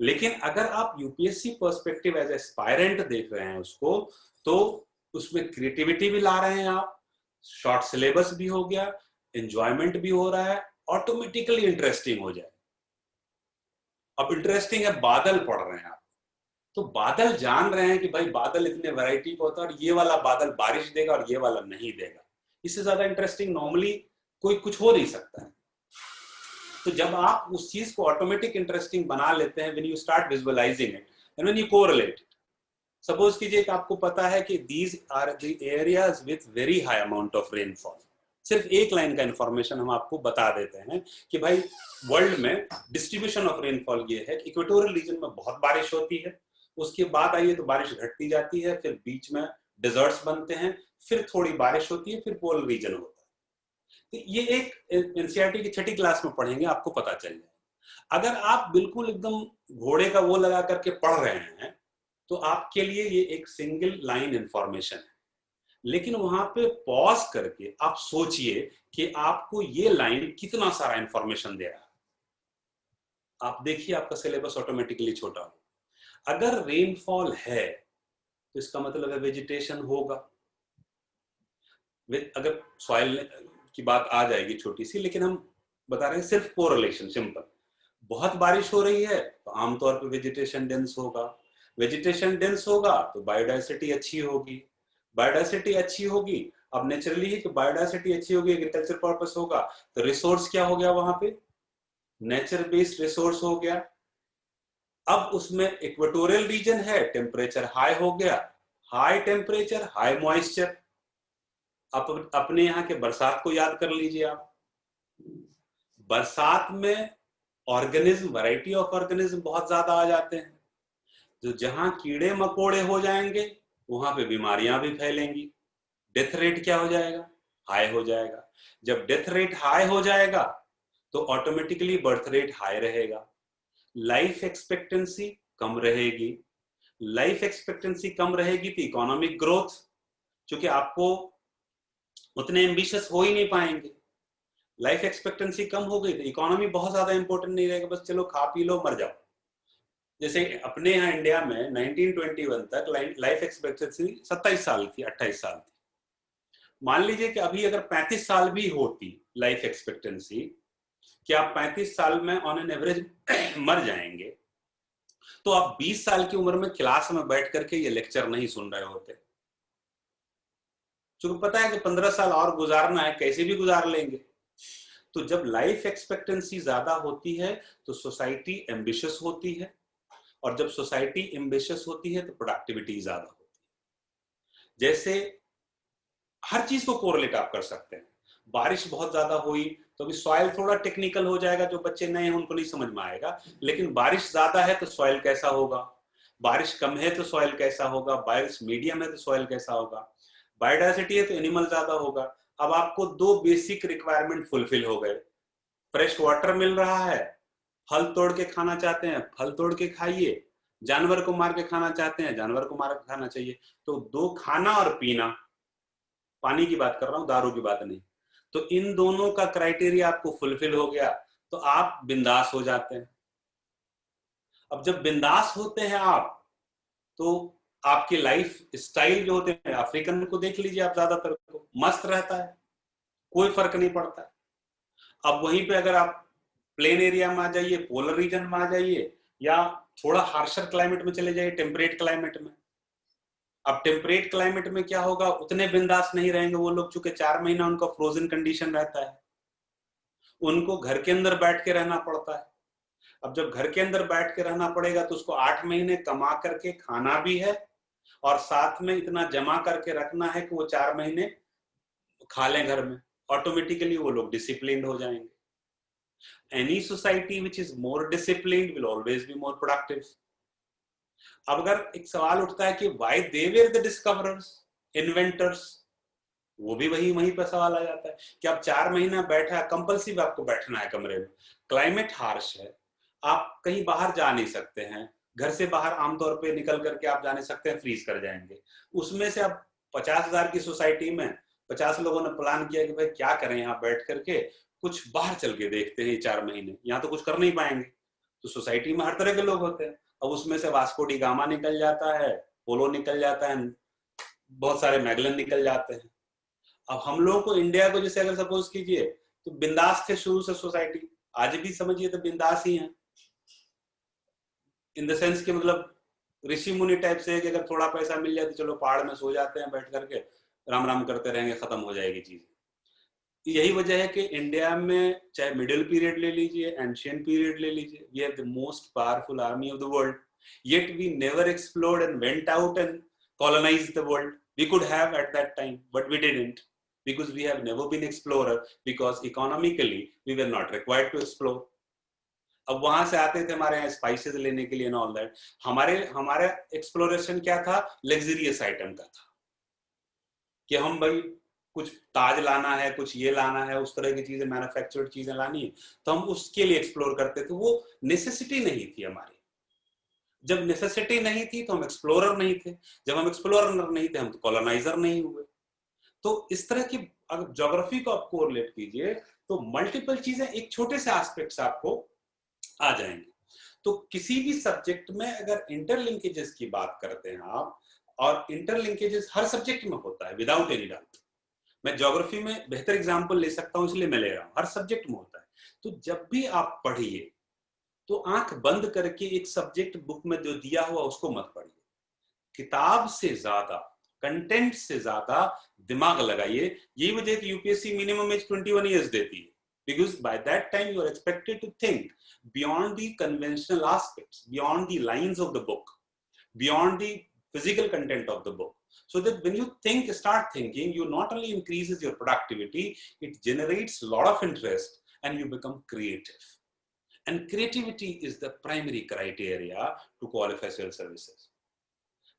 लेकिन अगर आप यूपीएससी पर्सपेक्टिव एज एस्पायरेंट देख रहे हैं उसको, तो उसमें क्रिएटिविटी भी ला रहे हैं आप, शॉर्ट सिलेबस भी हो गया, एंजॉयमेंट भी हो रहा है, ऑटोमेटिकली इंटरेस्टिंग हो जाए। अब इंटरेस्टिंग है, बादल पढ़ रहे हैं आप, तो बादल जान रहे हैं कि भाई बादल इतने वैरायटी का होता है और ये वाला बादल बारिश देगा और ये वाला नहीं देगा। इससे ज्यादा इंटरेस्टिंग नॉर्मली कोई कुछ हो नहीं सकता है। तो जब आप उस चीज को ऑटोमेटिक इंटरेस्टिंग बना लेते हैं, when you start visualizing it and when you correlate, suppose कीजिए कि आपको पता है कि these are the areas with very high amount of rainfall. सिर्फ एक लाइन का इंफॉर्मेशन हम आपको बता देते हैं कि भाई वर्ल्ड में डिस्ट्रीब्यूशन ऑफ रेनफॉल ये है कि इक्वेटोरियल रीजन में बहुत बारिश होती है, उसके बाद आइए तो बारिश घटती जाती है, फिर बीच में डेजर्ट्स बनते हैं, फिर थोड़ी बारिश होती है, फिर पोलर रीजन होता है। तो ये एक एनसीईआरटी की 6ठी क्लास में पढ़ेंगे, आपको पता चल जाए। अगर आप बिल्कुल एकदम घोड़े का वो लगा करके पढ़ रहे हैं तो आपके लिए ये एक सिंगल लाइन इंफॉर्मेशन है। लेकिन वहां पे पॉज करके आप सोचिए कि आपको ये लाइन कितना सारा इंफॉर्मेशन दे रहा है। आप देखिए आपका सिलेबस ऑटोमेटिकली छोटा हो। अगर रेनफॉल है तो इसका मतलब है वेजिटेशन होगा। अगर सॉइल की बात आ जाएगी छोटी सी, लेकिन हम बता रहे हैं सिर्फ कोरिलेशन, सिंपल। बहुत बारिश हो रही है तो आमतौर पर वेजिटेशन डेंस होगा, वेजिटेशन डेंस होगा तो बायोडाइवर्सिटी अच्छी होगी, बायोडाइवर्सिटी अच्छी होगी। अब नेचुरली है कि बायोडाइवर्सिटी अच्छी होगी, एग्रीकल्चर पर्पस होगा, तो रिसोर्स क्या हो गया वहां पे, नेचर बेस्ड रिसोर्स हो गया। अब उसमें इक्वेटोरियल रीजन है, टेम्परेचर हाई हो गया, हाई टेम्परेचर हाई मॉइस्चर। अपने यहाँ के बरसात को याद कर लीजिए आप। बरसात में ऑर्गेनिज्म, वैरायटी ऑफ ऑर्गेनिज्म बहुत ज्यादा आ जाते हैं, जो जहां कीड़े मकोड़े हो जाएंगे वहां पे बीमारियां भी फैलेंगी। डेथ रेट क्या हो जाएगा? हाई हो जाएगा। जब डेथ रेट हाई हो जाएगा तो ऑटोमेटिकली बर्थ रेट हाई रहेगा, लाइफ एक्सपेक्टेंसी कम रहेगी। लाइफ एक्सपेक्टेंसी कम रहेगी तो इकोनॉमिक ग्रोथ, क्योंकि आपको उतने एम्बिशियस हो ही नहीं पाएंगे। लाइफ एक्सपेक्टेंसी कम हो गई तो इकोनॉमी बहुत ज्यादा इंपॉर्टेंट नहीं रहेगा, बस चलो खा पी लो मर जाओ। जैसे अपने यहाँ इंडिया में 1921 तक लाइफ एक्सपेक्टेंसी 27 साल थी, 28 साल थी। मान लीजिए कि अभी अगर 35 साल भी होती लाइफ एक्सपेक्टेंसी, कि आप 35 साल में ऑन एन एवरेज मर जाएंगे, तो आप 20 साल की उम्र में क्लास में बैठ करके ये लेक्चर नहीं सुन रहे होते। क्योंकि पता है कि 15 साल और गुजारना है, कैसे भी गुजार लेंगे। तो जब लाइफ एक्सपेक्टेंसी ज्यादा होती है तो सोसाइटी एम्बिशियस होती है, और जब सोसाइटी एम्बिशियस होती है तो प्रोडक्टिविटी ज्यादा होती है। जैसे हर चीज को कोरिलेट आप कर सकते हैं। बारिश बहुत ज्यादा हुई तो अभी सॉइल थोड़ा टेक्निकल हो जाएगा, जो बच्चे नए हैं उनको नहीं समझ में आएगा, लेकिन बारिश ज्यादा है तो सॉइल कैसा होगा, बारिश कम है तो सॉइल कैसा होगा, बारिश मीडियम है तो सॉइल कैसा होगा, बायोडाइवर्सिटी है तो एनिमल ज्यादा होगा। अब आपको दो बेसिक रिक्वायरमेंट फुलफिल हो गए, फ्रेश वाटर मिल रहा है, फल तोड़ के खाना चाहते हैं फल तोड़ के खाइए, जानवर को मार के खाना चाहते हैं जानवर को मार के खाना चाहिए। तो दो, खाना और पीना, पानी की बात कर रहा हूं, दारू की बात नहीं। तो इन दोनों का क्राइटेरिया आपको फुलफिल हो गया तो आप बिंदास हो जाते हैं। अब जब बिंदास होते हैं आप तो आपकी लाइफ स्टाइल जो होते हैं, अफ्रीकन को देख लीजिए आप, ज्यादातर को मस्त रहता है, कोई फर्क नहीं पड़ता है। अब वहीं पे अगर आप प्लेन एरिया में आ जाइए, पोलर रीजन में आ जाइए, या थोड़ा हार्शर क्लाइमेट में चले जाइए, टेम्परेट क्लाइमेट में। अब टेम्परेट क्लाइमेट में क्या होगा, उतने बिंदास नहीं रहेंगे वो लोग, चूंकि 4 महीना उनका फ्रोजन कंडीशन रहता है, उनको घर के अंदर बैठ के रहना पड़ता है। अब जब घर के अंदर बैठ के रहना पड़ेगा तो उसको 8 महीने कमा करके खाना भी है, और साथ में इतना जमा करके रखना है कि वो 4 महीने खा लें घर में। ऑटोमेटिकली वो लोग डिसिप्लिन्ड हो जाएंगे। Any society which is more disciplined will always be more productive. अब अगर एक सवाल उठता है कि why they were the discoverers, inventors, वो भी वहीं पर सवाल आ जाता है कि आप 4 महीना बैठा, कंपल्सिव आपको बैठना है कमरे में, क्लाइमेट हार्श है, आप कहीं बाहर जा नहीं सकते हैं, घर से बाहर आमतौर पे निकल करके आप जा नहीं सकते हैं, फ्रीज कर जाएंगे। उसमें से अब 50,000 की सोसाइटी में 50 लोगों ने प्लान किया कि भाई क्या करें, यहाँ बैठ करके कुछ बाहर चल के देखते हैं 4 महीने, यहाँ तो कुछ कर नहीं पाएंगे। तो सोसाइटी में हर तरह के लोग होते हैं। अब उसमें से वास्को डी गामा निकल जाता है, पोलो निकल जाता है, बहुत सारे मैगलन निकल जाते हैं। अब हम लोगों को, इंडिया को जैसे अगर सपोज कीजिए, तो बिंदास थे शुरू से सोसाइटी, आज भी समझिए तो बिंदास ही है, इन द सेंस कि मतलब ऋषि मुनि टाइप से, कि अगर थोड़ा पैसा मिल जाए तो चलो पहाड़ में सो जाते हैं बैठ करके, राम राम करते रहेंगे, खत्म हो जाएगी चीज। यही वजह है कि इंडिया में चाहे मिडिल पीरियड ले लीजिए, एंशियंट पीरियड ले लीजिए, we have the most powerful army of the world, yet we never explored and went out and colonized the world. We could have at that time, but we didn't, because we have never been explorer, because economically we were not required to explore. अब वहां से आते थे हमारे यहाँ स्पाइसेस लेने के लिए एंड ऑल दैट। हमारे एक्सप्लोरेशन क्या था, लग्जरियस आइटम का था, कि हम भाई कुछ ताज लाना है, कुछ ये लाना है, उस तरह की चीजें, मैन्युफैक्चर्ड चीजें लानी है, तो हम उसके लिए एक्सप्लोर करते थे। वो नेसेसिटी नहीं थी हमारी। जब नेसेसिटी नहीं थी तो हम एक्सप्लोरर नहीं थे, जब हम एक्सप्लोरर नहीं थे हम तो कॉलोनाइजर नहीं हुए। तो इस तरह की अगर ज्योग्राफी को आप कोरिलेट कीजिए तो मल्टीपल चीजें एक छोटे से एस्पेक्ट्स आपको आ जाएंगे। तो किसी भी सब्जेक्ट में अगर इंटरलिंकेजेस की बात करते हैं आप, और इंटरलिंकेजेस हर सब्जेक्ट में होता है विदाउट एनी डाउट। मैं ज्योग्राफी में बेहतर एग्जांपल ले सकता हूं इसलिए मैं ले रहा हूं, हर सब्जेक्ट में होता है। तो जब भी आप पढ़िए तो आंख बंद करके एक सब्जेक्ट बुक में जो दिया हुआ उसको मत पढ़िए, किताब से ज्यादा, कंटेंट से ज्यादा दिमाग लगाइए। यही वजह कि यूपीएससी मिनिमम एज 21 ईयर्स देती है, because by that time you are expected to think beyond the conventional aspects, beyond the lines of the book, beyond the physical content of the book. So that when you start thinking, you not only increases your productivity, it generates a lot of interest and you become creative. And creativity is the primary criteria to qualify civil services.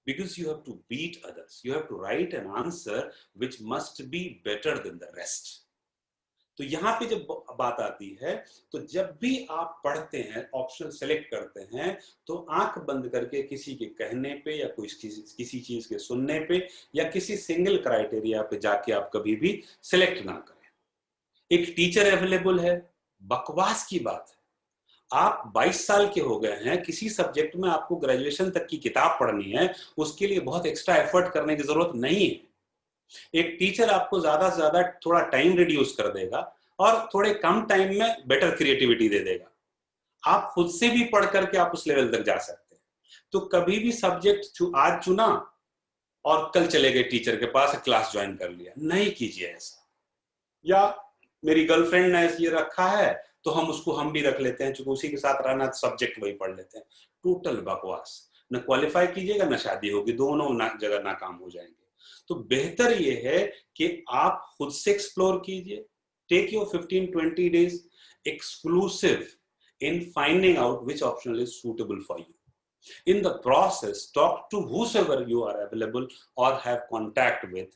Because you have to beat others. You have to write an answer which must be better than the rest. तो यहाँ पे जब बात आती है, तो जब भी आप पढ़ते हैं, ऑप्शन सेलेक्ट करते हैं, तो आंख बंद करके किसी के कहने पे या किसी चीज के सुनने पे या किसी सिंगल क्राइटेरिया पे जाके आप कभी भी सिलेक्ट ना करें। एक टीचर अवेलेबल है, बकवास की बात है। आप 22 साल के हो गए हैं, किसी सब्जेक्ट में आपको ग्रेजुएशन तक की किताब पढ़नी है, उसके लिए बहुत एक्स्ट्रा एफर्ट करने की जरूरत नहीं है। एक टीचर आपको ज्यादा से ज्यादा थोड़ा टाइम रिड्यूस कर देगा और थोड़े कम टाइम में बेटर क्रिएटिविटी दे देगा। आप खुद से भी पढ़ करके आप उस लेवल तक जा सकते हैं। तो कभी भी सब्जेक्ट आज चुना और कल चले गए टीचर के पास, क्लास ज्वाइन कर लिया, नहीं कीजिए ऐसा। या मेरी गर्लफ्रेंड ने ये रखा है तो हम भी रख लेते हैं, चूंकि उसी के साथ रहना, सब्जेक्ट वही पढ़ लेते हैं। टोटल बकवास। न क्वालिफाई कीजिएगा न शादी होगी, दोनों जगह नाकाम हो जाएंगे। तो बेहतर ये है कि आप खुद से एक्सप्लोर कीजिए। Take your 15-20 days exclusive in finding out which option is suitable for you. In the process, talk to whosoever you are available or have contact with.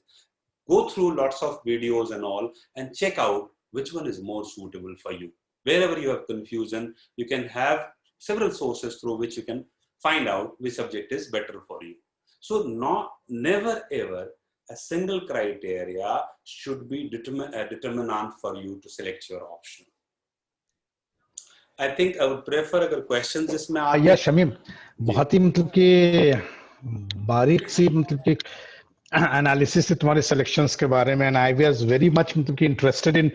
Go through lots of videos and all and check out which one is more suitable for you. Wherever you have confusion, you can have several sources through which you can find out which subject is better for you. So never ever a single criteria should be determinant for you to select your option. I think I would prefer अगर questions इसमें आप या शमीम बहुत ही मतलब कि बारीक सी मतलब कि एनालिसिस है तुम्हारे सिलेक्शंस के बारे में, and I was very much मतलब कि interested in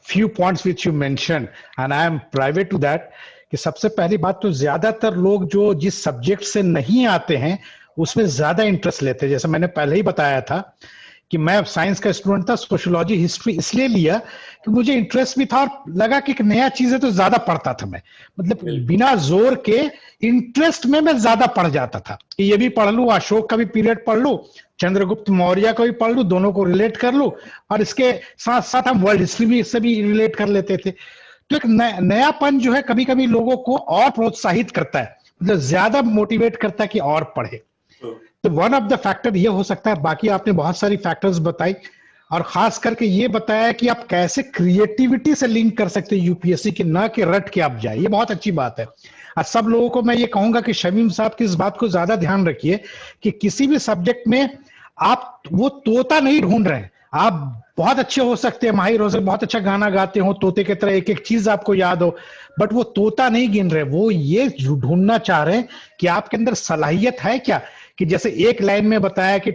few points which you mention and I am private to that कि सबसे पहली बात तो ज्यादातर लोग जो जिस सब्जेक्ट से नहीं आते हैं उसमें ज्यादा इंटरेस्ट लेते हैं। जैसे मैंने पहले ही बताया था कि मैं साइंस का स्टूडेंट था, सोशियोलॉजी हिस्ट्री इसलिए लिया कि मुझे इंटरेस्ट भी था और लगा कि एक नया चीज है तो ज्यादा पढ़ता था मैं, मतलब बिना जोर के इंटरेस्ट में मैं ज्यादा पढ़ जाता था कि ये भी पढ़ लूं, अशोक का भी पीरियड पढ़ लूं, चंद्रगुप्त मौर्य का भी पढ़ लूं, दोनों को रिलेट कर लूं और इसके साथ साथ हम वर्ल्ड हिस्ट्री भी इससे भी रिलेट कर लेते थे। तो एक नयापन जो है कभी कभी लोगों को और प्रोत्साहित करता है, मतलब ज्यादा मोटिवेट करता है कि और पढ़े। तो वन ऑफ द फैक्टर ये हो सकता है। बाकी आपने बहुत सारी फैक्टर्स बताई और खास करके ये बताया कि आप कैसे क्रिएटिविटी से लिंक कर सकते हैं यूपीएससी की, ना कि रट के आप जाए, ये बहुत अच्छी बात है। और सब लोगों को मैं ये कहूंगा कि शमीम साहब की इस बात को ज्यादा ध्यान रखिए कि किसी भी सब्जेक्ट में आप वो तोता नहीं ढूंढ रहे हैं। आप बहुत अच्छे हो सकते हैं, माहिर हो सकते, बहुत अच्छा गाना गाते हो, तोते की तरह एक एक चीज आपको याद हो, बट वो तोता नहीं गिन रहे, वो ये ढूंढना चाह रहे हैं कि आपके अंदर सलाहियत है क्या। कि जैसे एक लाइन में बताया कि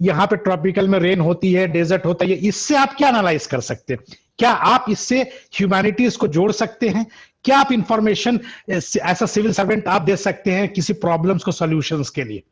यहाँ पे ट्रॉपिकल में रेन होती है, डेजर्ट होता है, इससे आप क्या एनालाइज कर सकते हैं? क्या आप इससे ह्यूमैनिटीज को जोड़ सकते हैं? क्या आप इंफॉर्मेशन ऐसा सिविल सर्वेंट आप दे सकते हैं किसी प्रॉब्लम्स को सॉल्यूशंस के लिए?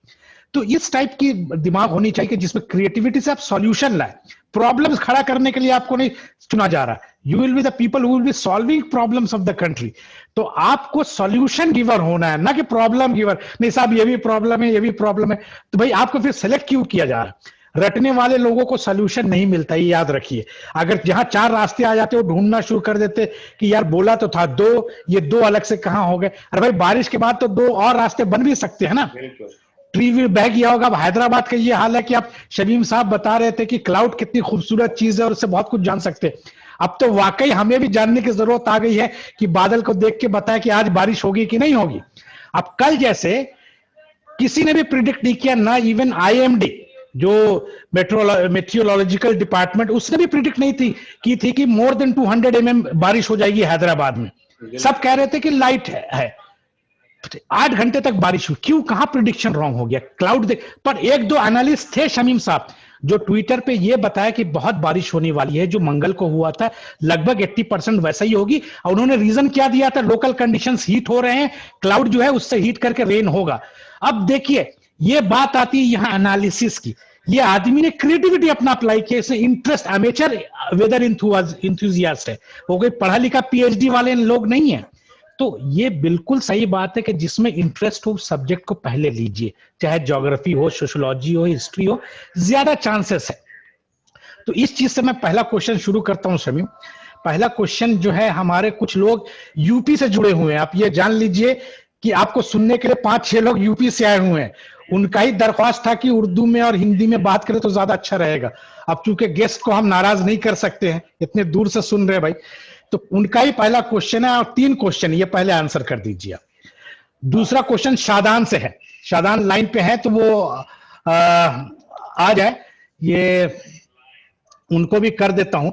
तो इस टाइप की दिमाग होनी चाहिए कि जिसमें क्रिएटिविटी से आप सॉल्यूशन लाए। प्रॉब्लम्स खड़ा करने के लिए आपको नहीं चुना जा रहा, you will be the people who will be solving problems of the country. तो आपको सॉल्यूशन गिवर होना है, ना कि प्रॉब्लम गिवर। नहीं साहब ये भी प्रॉब्लम है, ये भी प्रॉब्लम है, तो भाई आपको फिर सेलेक्ट क्यों किया जा रहा है? रटने वाले लोगों को सॉल्यूशन नहीं मिलता, ये याद रखिए। अगर जहां 4 रास्ते आ जाते हो ढूंढना शुरू कर देते कि यार बोला तो था 2, ये 2 अलग से कहां हो गए। अरे भाई बारिश के बाद तो 2 और रास्ते बन भी सकते हैं ना। ट्री भी बह गया होगा। अब हैदराबाद का ये हाल है कि आप शमीम साहब बता रहे थे कि क्लाउड कितनी खूबसूरत चीज है और उससे बहुत कुछ जान सकते हैं। अब तो वाकई हमें भी जानने की जरूरत आ गई है कि बादल को देख के बताया कि आज बारिश होगी कि नहीं होगी। अब कल जैसे किसी ने भी प्रिडिक्ट नहीं किया, ना इवन आईएमडी जो मेट्रोलॉजिकल डिपार्टमेंट, उसने भी प्रिडिक्ट नहीं की थी कि मोर देन 200 mm बारिश हो जाएगी हैदराबाद में। सब कह रहे थे कि लाइट है। 8 घंटे तक बारिश हुई, क्यों? कहां प्रिडिक्शन रॉन्ग हो गया? क्लाउड देख। पर 1-2 एनालिस्ट थे शमीम साहब जो ट्विटर पे ये बताया कि बहुत बारिश होने वाली है, जो मंगल को हुआ था लगभग 80% वैसा ही होगी। और उन्होंने रीजन क्या दिया था? लोकल कंडीशंस हीट हो रहे हैं, क्लाउड जो है उससे हीट करके रेन होगा। अब देखिए ये बात आती है यहां एनालिसिस की ये आदमी ने क्रिएटिविटी अपना अप्लाई किया, इसमें इंटरेस्ट, अमेचर वेदर इंथुजियास्ट है, वो कोई पढ़ा लिखा पीएचडी वाले लोग नहीं है। तो ये बिल्कुल सही बात है कि जिसमें इंटरेस्ट हो सब्जेक्ट को पहले लीजिए, चाहे ज्योग्राफी हो, सोशियोलॉजी हो, हिस्ट्री हो, ज्यादा चांसेस है। तो इस चीज से मैं पहला क्वेश्चन शुरू करता हूं शमीम। पहला क्वेश्चन जो है, हमारे कुछ लोग यूपी से जुड़े हुए हैं, आप ये जान लीजिए कि आपको सुनने के लिए 5-6 लोग यूपी से आए हुए हैं। उनका ही दरख्वास्त था कि उर्दू में और हिंदी में बात करें तो ज्यादा अच्छा रहेगा। अब चूंकि गेस्ट को हम नाराज नहीं कर सकते हैं, इतने दूर से सुन रहे हैं भाई, तो उनका ही पहला क्वेश्चन है, और 3 क्वेश्चन ये पहले आंसर कर दीजिए। दूसरा क्वेश्चन शादान से है, शादान लाइन पे है तो वो आ जाए, ये उनको भी कर देता हूं।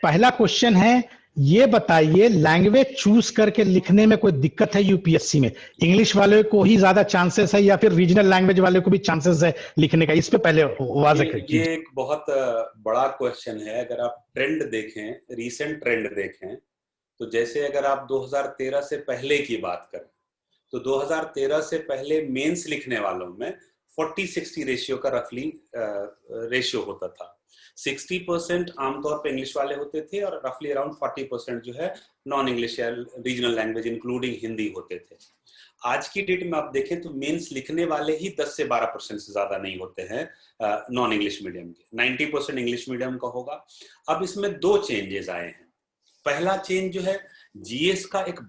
पहला क्वेश्चन है, ये बताइए लैंग्वेज चूज करके लिखने में कोई दिक्कत है यूपीएससी में? इंग्लिश वाले को ही ज्यादा चांसेस है या फिर रीजनल लैंग्वेज वाले को भी चांसेस है लिखने का? इस पे पहले वाज़ेह कीजिए। ये एक बहुत बड़ा क्वेश्चन है। अगर आप ट्रेंड देखें, रीसेंट ट्रेंड देखें, तो जैसे अगर आप 2013 से पहले की बात करें, तो 2013 से पहले मेंस लिखने वालों में 40-60 रेशियो का रफली रेशियो होता था। 60% आमतौर पे इंग्लिश वाले होते थे और रफली अराउंड 40% जो है नॉन इंग्लिश या रीजनल लैंग्वेज इंक्लूडिंग हिंदी होते थे। आज की डेट में आप देखें तो मेंस लिखने वाले ही 10 से 12% से ज्यादा नहीं होते हैं नॉन इंग्लिश मीडियम के, 90% इंग्लिश मीडियम का होगा। अब इसमें 2 चेंजेस आए हैं। पहला चेंज जो है, जीएस का एक